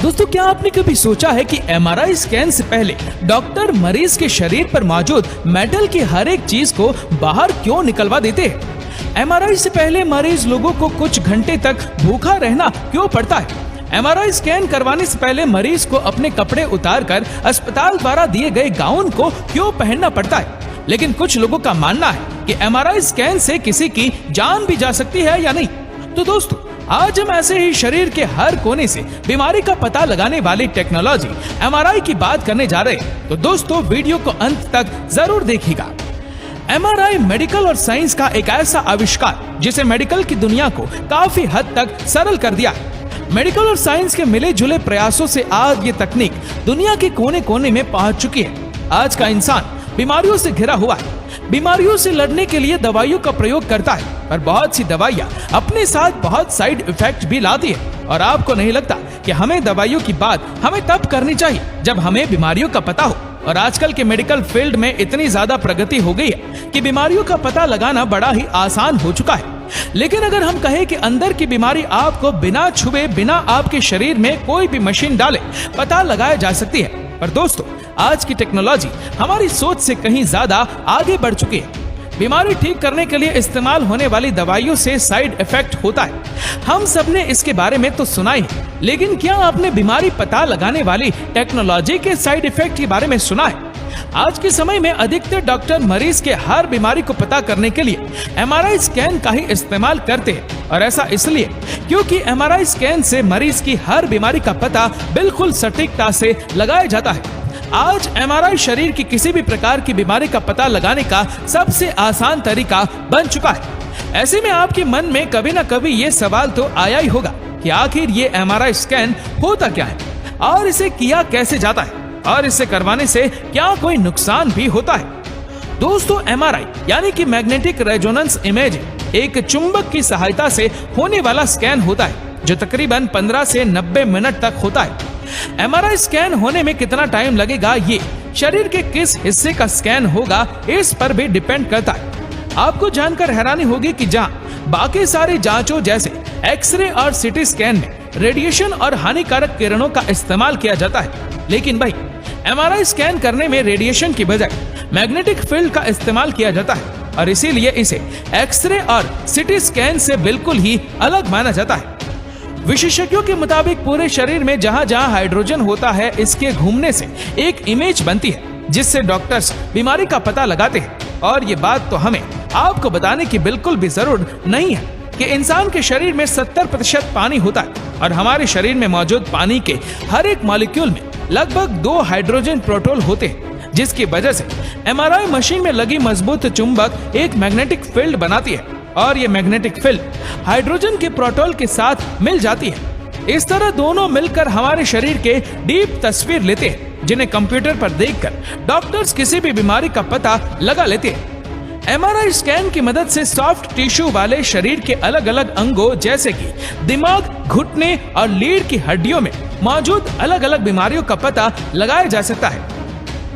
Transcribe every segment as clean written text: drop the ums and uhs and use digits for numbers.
दोस्तों, क्या आपने कभी सोचा है कि एमआरआई स्कैन से पहले डॉक्टर मरीज के शरीर पर मौजूद मेटल की हर एक चीज को बाहर क्यों निकलवा देते हैं? एमआरआई से पहले मरीज लोगों को कुछ घंटे तक भूखा रहना क्यों पड़ता है? एमआरआई स्कैन करवाने से पहले मरीज को अपने कपड़े उतारकर अस्पताल द्वारा दिए गए गाउन को क्यों पहनना पड़ता है? लेकिन कुछ लोगों का मानना है कि एमआरआई स्कैन से किसी की जान भी जा सकती है या नहीं। तो दोस्तों, आज हम ऐसे ही शरीर के हर कोने से बीमारी का पता लगाने वाली टेक्नोलॉजी एमआरआई की बात करने जा रहे हैं। तो दोस्तों, वीडियो को अंत तक जरूर देखिएगा। एमआरआई मेडिकल और साइंस का एक ऐसा आविष्कार जिसे मेडिकल की दुनिया को काफी हद तक सरल कर दिया। मेडिकल और साइंस के मिले जुले प्रयासों से आज ये तकनीक दुनिया के कोने कोने में पहुंच चुकी है। आज का इंसान बीमारियों से घिरा हुआ है। बीमारियों से लड़ने के लिए दवाइयों का प्रयोग करता है, पर बहुत सी दवाइयां अपने साथ बहुत साइड इफेक्ट भी लाती है। और आपको नहीं लगता कि हमें दवाइयों की बात हमें तब करनी चाहिए जब हमें बीमारियों का पता हो? और आजकल के मेडिकल फील्ड में इतनी ज्यादा प्रगति हो गई है कि बीमारियों का पता लगाना बड़ा ही आसान हो चुका है। लेकिन अगर हम कहें कि अंदर की बीमारी आपको बिना छुए, बिना आपके शरीर में कोई भी मशीन डाले पता लगाया जा सकती है। पर दोस्तों, आज की टेक्नोलॉजी हमारी सोच से कहीं ज्यादा आगे बढ़ चुकी है। बीमारी ठीक करने के लिए इस्तेमाल होने वाली दवाइयों से साइड इफेक्ट होता है। हम सबने इसके बारे में तो सुना ही, लेकिन क्या आपने बीमारी पता लगाने वाली टेक्नोलॉजी के साइड इफेक्ट के बारे में सुना है? आज के समय में अधिकतर डॉक्टर मरीज के हर बीमारी को पता करने के लिए एमआरआई स्कैन का ही इस्तेमाल करते हैं। और ऐसा इसलिए क्योंकि एमआरआई स्कैन से मरीज की हर बीमारी का पता बिल्कुल सटीकता से लगाया जाता है। आज एमआरआई शरीर की किसी भी प्रकार की बीमारी का पता लगाने का सबसे आसान तरीका बन चुका है। ऐसे में आपके मन में कभी ना कभी ये सवाल तो आया ही होगा कि आखिर ये एमआरआई स्कैन होता क्या है और इसे किया कैसे जाता है और इसे करवाने से क्या कोई नुकसान भी होता है? दोस्तों, एमआरआई यानी कि मैग्नेटिक रेजोनेंस इमेजिंग एक चुंबक की सहायता से होने वाला स्कैन होता है जो तकरीबन 15 से 90 मिनट तक होता है। एमआरआई स्कैन होने में कितना टाइम लगेगा, ये शरीर के किस हिस्से का स्कैन होगा, इस पर भी डिपेंड करता है। आपको जानकर हैरानी होगी कि जहां बाकी सारी जांचों जैसे एक्सरे और सीटी स्कैन में रेडिएशन और हानिकारक किरणों का इस्तेमाल किया जाता है, लेकिन भाई एमआरआई स्कैन करने में रेडिएशन की बजाय मैग्नेटिक फील्ड का इस्तेमाल किया जाता है और इसीलिए इसे एक्सरे और सीटी स्कैन से बिल्कुल ही अलग माना जाता है। विशेषज्ञों के मुताबिक पूरे शरीर में जहां जहां हाइड्रोजन होता है, इसके घूमने से एक इमेज बनती है जिससे डॉक्टर्स बीमारी का पता लगाते हैं। और ये बात तो हमें आपको बताने की बिल्कुल भी जरूरत नहीं है कि इंसान के शरीर में 70% पानी होता है और हमारे शरीर में मौजूद पानी के हर एक मॉलिक्यूल में लगभग 2 हाइड्रोजन प्रोटॉन होते हैं, जिसकी वजह से एमआरआई मशीन में लगी मजबूत चुंबक एक मैग्नेटिक फील्ड बनाती है और ये मैग्नेटिक फील्ड हाइड्रोजन के प्रोटॉन के साथ मिल जाती है। इस तरह दोनों मिलकर हमारे शरीर के डीप तस्वीर लेते हैं, जिन्हें कंप्यूटर पर देखकर डॉक्टर्स किसी भी बीमारी का पता लगा लेते हैं। एमआरआई स्कैन की मदद से सॉफ्ट टिश्यू वाले शरीर के अलग अलग अंगों जैसे कि दिमाग, घुटने और लीड की हड्डियों में मौजूद अलग अलग बीमारियों का पता लगाया जा सकता है।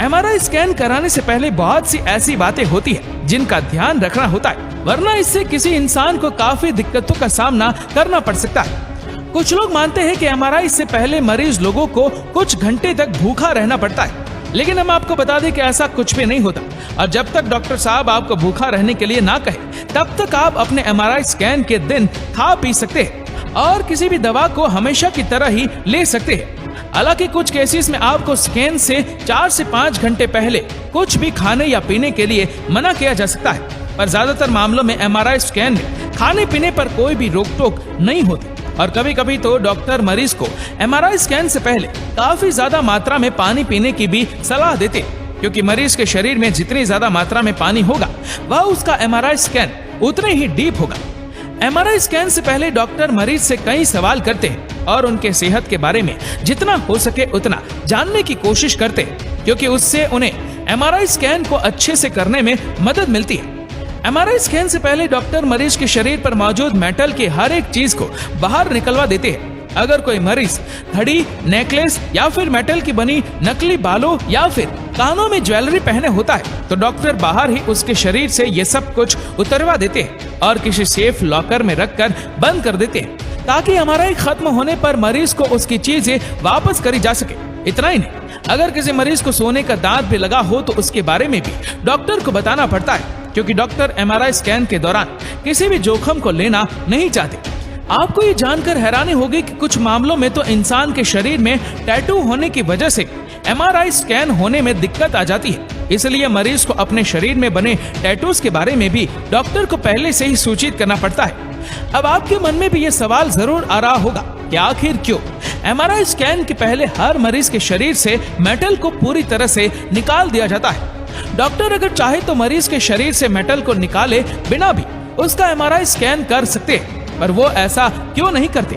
एमआरआई स्कैन कराने से पहले बहुत सी ऐसी बातें होती है जिनका ध्यान रखना होता है, वरना इससे किसी इंसान को काफी दिक्कतों का सामना करना पड़ सकता है। कुछ लोग मानते हैं कि एमआरआई से पहले मरीज लोगों को कुछ घंटे तक भूखा रहना पड़ता है, लेकिन हम आपको बता दें कि ऐसा कुछ भी नहीं होता। और जब तक डॉक्टर साहब आपको भूखा रहने के लिए ना कहे, तब तक आप अपने एमआरआई स्कैन के दिन खा पी सकते हैं और किसी भी दवा को हमेशा की तरह ही ले सकते हैं। हालांकि कुछ केसेस में आपको स्कैन से 4 से 5 घंटे पहले कुछ भी खाने या पीने के लिए मना किया जा सकता है, पर ज्यादातर मामलों में एमआरआई स्कैन में खाने पीने पर कोई भी रोक टोक नहीं होती। और कभी कभी तो डॉक्टर मरीज को एमआरआई स्कैन से पहले काफी ज्यादा मात्रा में पानी पीने की भी सलाह देते हैं, क्योंकि मरीज के शरीर में जितनी ज्यादा मात्रा में पानी होगा, वह उसका एमआरआई स्कैन उतने ही डीप होगा। एमआरआई स्कैन से पहले डॉक्टर मरीज से कई सवाल करते हैं और उनके सेहत के बारे में जितना हो सके उतना जानने की कोशिश करते हैं, क्योंकि उससे उन्हें एमआरआई स्कैन को अच्छे से करने में मदद मिलती है। एमआरआई स्कैन से पहले डॉक्टर मरीज के शरीर पर मौजूद मेटल की हर एक चीज को बाहर निकलवा देते हैं। अगर कोई मरीज घड़ी, नेकलेस या फिर मेटल की बनी नकली बालों या फिर कानों में ज्वेलरी पहने होता है, तो डॉक्टर बाहर ही उसके शरीर से ये सब कुछ उतरवा देते हैं और किसी सेफ लॉकर में रखकर बंद कर देते हैं, ताकि एमआरआई खत्म होने पर मरीज को उसकी चीजें वापस करी जा सके। इतना ही नहीं, अगर किसी मरीज को सोने का दांत भी लगा हो तो उसके बारे में भी डॉक्टर को बताना पड़ता है, क्योंकि डॉक्टर एमआरआई स्कैन के दौरान किसी भी जोखिम को लेना नहीं चाहते। आपको ये जानकर हैरानी होगी कि कुछ मामलों में तो इंसान के शरीर में टैटू होने की वजह से एमआरआई स्कैन होने में दिक्कत आ जाती है। इसलिए मरीज को अपने शरीर में बने टैटूज के बारे में भी डॉक्टर को पहले से ही सूचित करना पड़ता है। अब आपके मन में भी ये सवाल जरूर आ रहा होगा कि आखिर क्यों एमआरआई स्कैन के पहले हर मरीज के शरीर से मेटल को पूरी तरह से निकाल दिया जाता है। डॉक्टर अगर चाहे तो मरीज के शरीर से मेटल को निकाले बिना भी उसका एमआरआई स्कैन कर सकते हैं, पर वो ऐसा क्यों नहीं करते?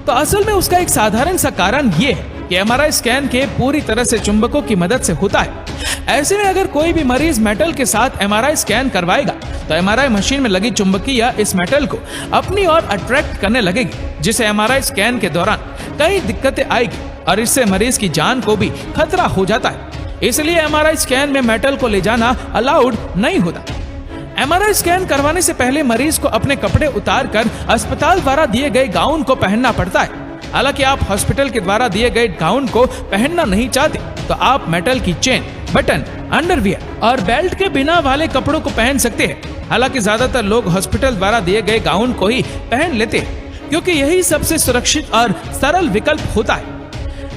तो असल में उसका एक साधारण सा कारण ये है कि एमआरआई स्कैन के पूरी तरह से चुंबकों की मदद से होता है। ऐसे में अगर कोई भी मरीज मेटल के साथ एमआरआई स्कैन करवाएगा तो एमआरआई मशीन में लगी चुंबकीय इस मेटल को अपनी ओर अट्रैक्ट करने लगेगी, जिससे एमआरआई स्कैन के दौरान कई दिक्कतें आएगी और इससे मरीज की जान को भी खतरा हो जाता है। इसलिए एमआरआई स्कैन में मेटल को ले जाना अलाउड नहीं होता। एमआरआई स्कैन करवाने से पहले मरीज को अपने कपड़े उतारकर अस्पताल द्वारा दिए गए गाउन को पहनना पड़ता है। हालांकि आप हॉस्पिटल के द्वारा दिए गए गाउन को पहनना नहीं चाहते तो आप मेटल की चेन, बटन, अंडरवियर और बेल्ट के बिना वाले कपड़ों को पहन सकते हैं। हालांकि ज्यादातर लोग हॉस्पिटल द्वारा दिए गए गाउन को ही पहन लेते हैं, क्योंकि यही सबसे सुरक्षित और सरल विकल्प होता है।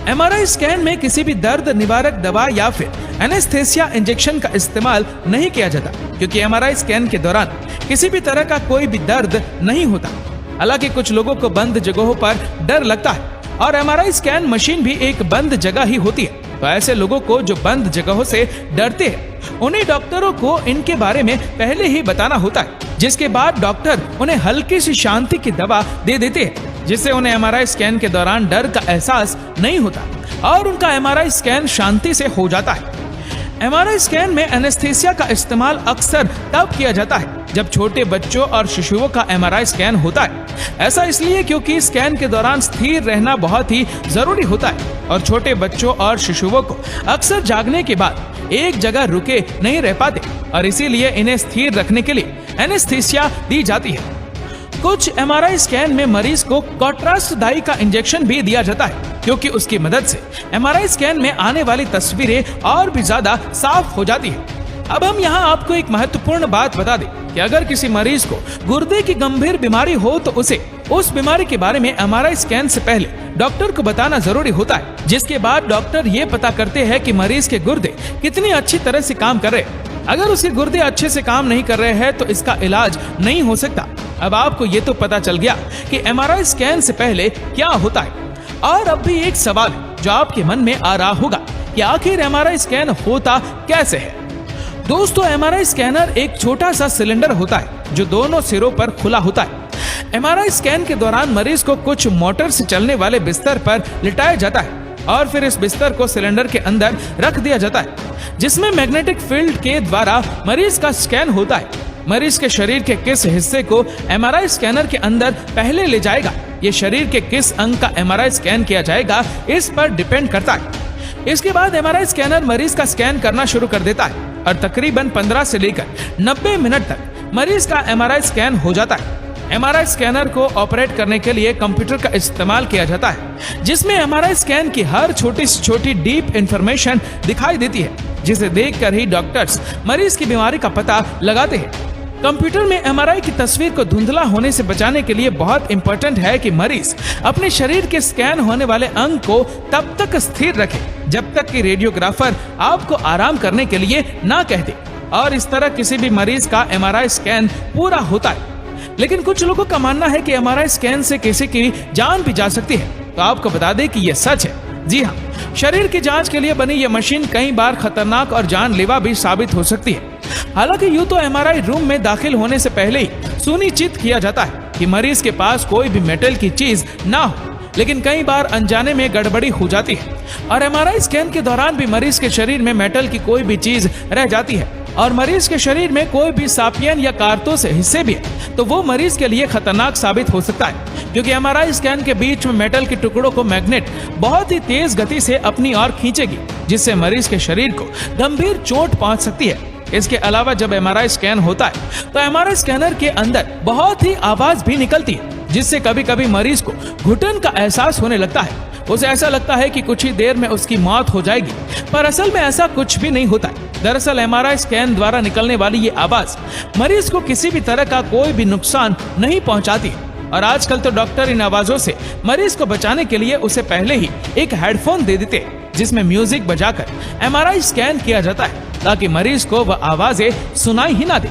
एमआरआई स्कैन में किसी भी दर्द निवारक दवा या फिर एनेस्थेसिया इंजेक्शन का इस्तेमाल नहीं किया जाता, क्योंकि एमआरआई स्कैन के दौरान किसी भी तरह का कोई भी दर्द नहीं होता। हालांकि कुछ लोगों को बंद जगहों पर डर लगता है और एमआरआई स्कैन मशीन भी एक बंद जगह ही होती है। तो ऐसे लोगों को जो बंद जगहों से डरते हैं, उन्हें डॉक्टरों को इनके बारे में पहले ही बताना होता है, जिसके बाद डॉक्टर उन्हें हल्की सी शांति की दवा दे देते हैं, जिससे उन्हें एमआरआई स्कैन के दौरान डर का एहसास नहीं होता और उनका एमआरआई स्कैन शांति से हो जाता है। एमआरआई स्कैन में एनेस्थेसिया का इस्तेमाल अक्सर तब किया जाता है जब छोटे बच्चों और शिशुओं का एमआरआई स्कैन होता है। ऐसा इसलिए क्योंकि स्कैन के दौरान स्थिर रहना बहुत ही जरूरी होता है और छोटे बच्चों और शिशुओं को अक्सर जागने के बाद एक जगह रुके नहीं रह पाते और इसीलिए इन्हें स्थिर रखने के लिए एनेस्थेसिया दी जाती है। कुछ एमआरआई स्कैन में मरीज को कॉन्ट्रास्ट डाई का इंजेक्शन भी दिया जाता है, क्योंकि उसकी मदद से एमआरआई स्कैन में आने वाली तस्वीरें और भी ज्यादा साफ हो जाती है। अब हम यहाँ आपको एक महत्वपूर्ण बात बता दें कि अगर किसी मरीज को गुर्दे की गंभीर बीमारी हो तो उसे उस बीमारी के बारे में एमआरआई स्कैन से पहले डॉक्टर को बताना जरूरी होता है, जिसके बाद डॉक्टर ये पता करते हैं कि मरीज के गुर्दे कितनी अच्छी तरह से काम कर रहे हैं। अगर उसके गुर्दे अच्छे से काम नहीं कर रहे हैं तो इसका इलाज नहीं हो सकता। अब आपको ये तो पता चल गया कि एमआरआई स्कैन से पहले क्या होता है, और अब भी एक सवाल जो आपके मन में आ रहा होगा कि आखिर एमआरआई स्कैन होता कैसे है। दोस्तों, एमआरआई स्कैनर एक छोटा सा सिलेंडर होता है जो दोनों सिरों पर खुला होता है। एमआरआई स्कैन के दौरान मरीज को कुछ मोटर से चलने वाले बिस्तर पर लिटाया जाता है और फिर इस बिस्तर को सिलेंडर के अंदर रख दिया जाता है, जिसमें मैग्नेटिक फील्ड के द्वारा मरीज का स्कैन होता है। मरीज के शरीर के किस हिस्से को एमआरआई स्कैनर के अंदर पहले ले जाएगा, ये शरीर के किस अंग का एमआरआई स्कैन किया जाएगा, इस पर डिपेंड करता है। इसके बाद एमआरआई स्कैनर मरीज का स्कैन करना शुरू कर देता है और तकरीबन 15 से लेकर 90 मिनट तक मरीज का एमआरआई स्कैन हो जाता है। एमआरआई स्कैनर को ऑपरेट करने के लिए कंप्यूटर का इस्तेमाल किया जाता है, जिसमें एमआरआई स्कैन की हर छोटी से छोटी डीप इंफॉर्मेशन दिखाई देती है, जिसे देखकर ही डॉक्टर्स मरीज की बीमारी का पता लगाते हैं। कंप्यूटर में एमआरआई की तस्वीर को धुंधला होने से बचाने के लिए बहुत इंपॉर्टेंट है कि मरीज अपने शरीर के स्कैन होने वाले अंग को तब तक स्थिर रखे जब तक कि रेडियोग्राफर आपको आराम करने के लिए ना कह दे, और इस तरह किसी भी मरीज का एमआरआई स्कैन पूरा होता है। लेकिन कुछ लोगों का मानना है कि एमआरआई स्कैन से किसी की जान भी जा सकती है, तो आपको बता दें कि यह सच है। जी हाँ, शरीर की जांच के लिए बनी यह मशीन कई बार खतरनाक और जानलेवा भी साबित हो सकती है। हालांकि यूं तो एमआरआई रूम में दाखिल होने से पहले ही सुनिश्चित किया जाता है कि मरीज के पास कोई भी मेटल की चीज ना हो, लेकिन कई बार अनजाने में गड़बड़ी हो जाती है और एमआरआई स्कैन के दौरान भी मरीज के शरीर में मेटल की कोई भी चीज रह जाती है और मरीज के शरीर में कोई भी सापियन या कारतूस हिस्से भी है, तो वो मरीज के लिए खतरनाक साबित हो सकता है, क्योंकि एमआरआई स्कैन के बीच में मेटल के टुकड़ों को मैग्नेट बहुत ही तेज गति से अपनी ओर खींचेगी, जिससे मरीज के शरीर को गंभीर चोट पहुंच सकती है। इसके अलावा जब एमआरआई स्कैन होता है तो एमआरआई स्कैनर के अंदर बहुत ही आवाज भी निकलती है, जिससे कभी कभी मरीज को घुटन का एहसास होने लगता है। उसे ऐसा लगता है कि कुछ ही देर में उसकी मौत हो जाएगी, पर असल में ऐसा कुछ भी नहीं होता है। दरअसल एमआरआई स्कैन द्वारा निकलने वाली ये आवाज मरीज को किसी भी तरह का कोई भी नुकसान नहीं पहुंचाती और आजकल तो डॉक्टर इन आवाजों से मरीज को बचाने के लिए उसे पहले ही एक हेडफोन दे देते हैं, जिसमें म्यूजिक बजाकर एमआरआई स्कैन किया जाता है ताकि मरीज को वह आवाजें सुनाई ही ना दे।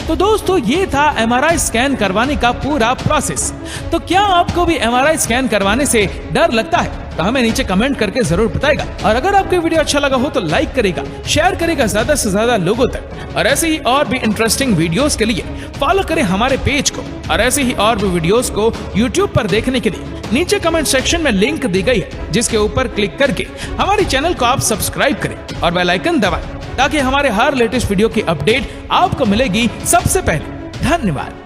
तो दोस्तों, ये था एमआरआई स्कैन करवाने का पूरा प्रोसेस। तो क्या आपको भी एमआरआई स्कैन करवाने से डर लगता है? तो हमें नीचे कमेंट करके जरूर बताएगा। और अगर आपको वीडियो अच्छा लगा हो तो लाइक करेगा, शेयर करेगा ज्यादा से ज्यादा लोगों तक। और ऐसे ही और भी इंटरेस्टिंग वीडियोस के लिए फॉलो करें हमारे पेज को। और ऐसे ही और भी वीडियोस को यूट्यूब पर देखने के लिए नीचे कमेंट सेक्शन में लिंक दी गई है, जिसके ऊपर क्लिक करके हमारे चैनल को आप सब्सक्राइब करें और बेल आइकन दबाएं ताकि हमारे हर लेटेस्ट वीडियो की अपडेट आपको मिलेगी सबसे पहले। धन्यवाद।